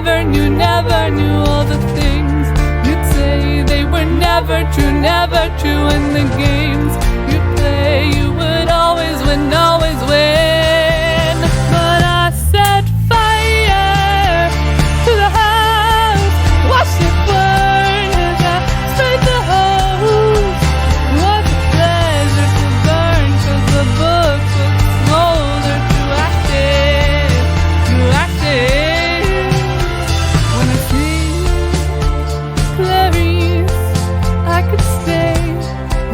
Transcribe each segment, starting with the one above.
never knew all the things you'd say. They were never true in the games you'd play. You would always win, always win. But I set fire to the house, watched it burn as I sprayed the hose. What a pleasure to burn, 'cause the book would smolder to ashes, to ashes. When I see Clarice, I could stay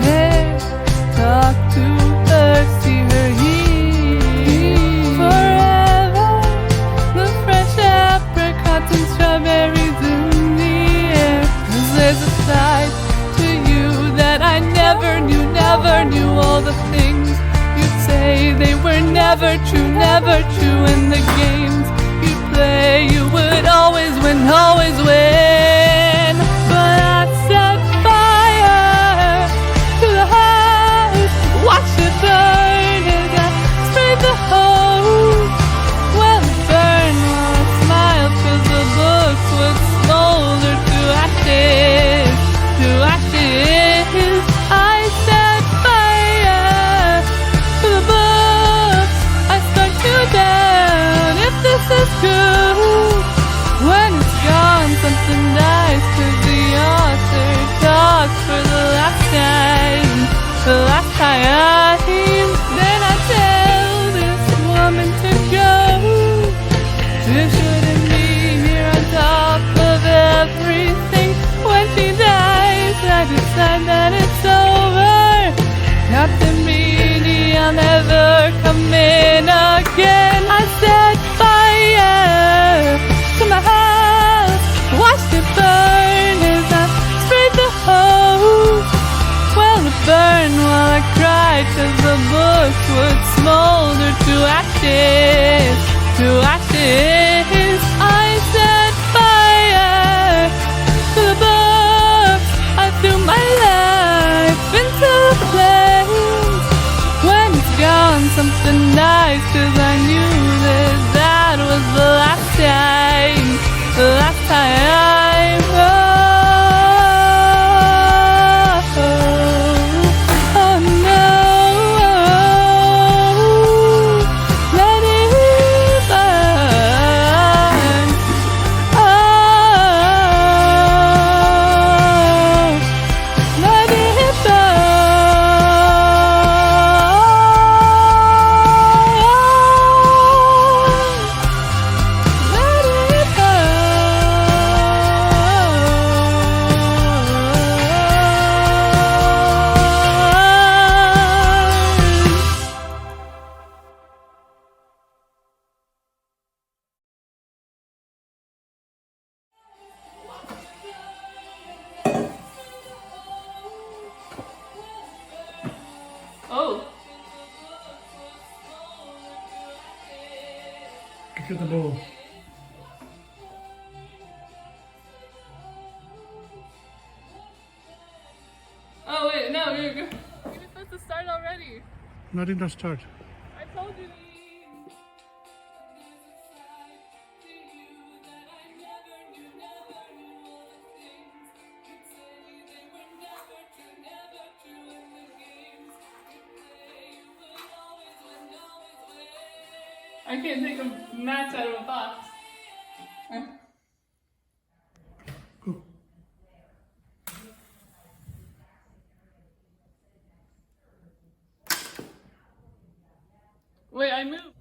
there, talk to her, see her here forever. The fresh apricots and strawberries in the air. 'Cause there's a side to you that I never knew all the things you'd say. They were never true in the games you'd play. You would always win, always win. But I set fire to the house, watched it burn as I sprayed the hose. Well, it burned while I smiled, 'cause the book would smolder to ashes, to ashes. I set fire to the books, I struck you down. If this is good, when it's gone, something dies, 'cause the author talks for the last time, the last time. Then I tell this woman to go. She shouldn't be here on top of everything. When she dies, I decide that it's over. Not to me, I'll never come in again. I set fire to my house, watched it burn as I sprayed the hose. Well, it burned while I cried, 'cause the book would smolder to ashes, to ashes. I set fire to the books, I threw my life into the flames. When it's gone, something dies, 'cause I knew that that was the last time, the last time. Oh no, let it burn. Oh, let it Oh. Look at the ball. Oh wait, no, you're supposed to start already. No, I did not start. I told you. I can't take a match out of a box. Go. Wait, I moved.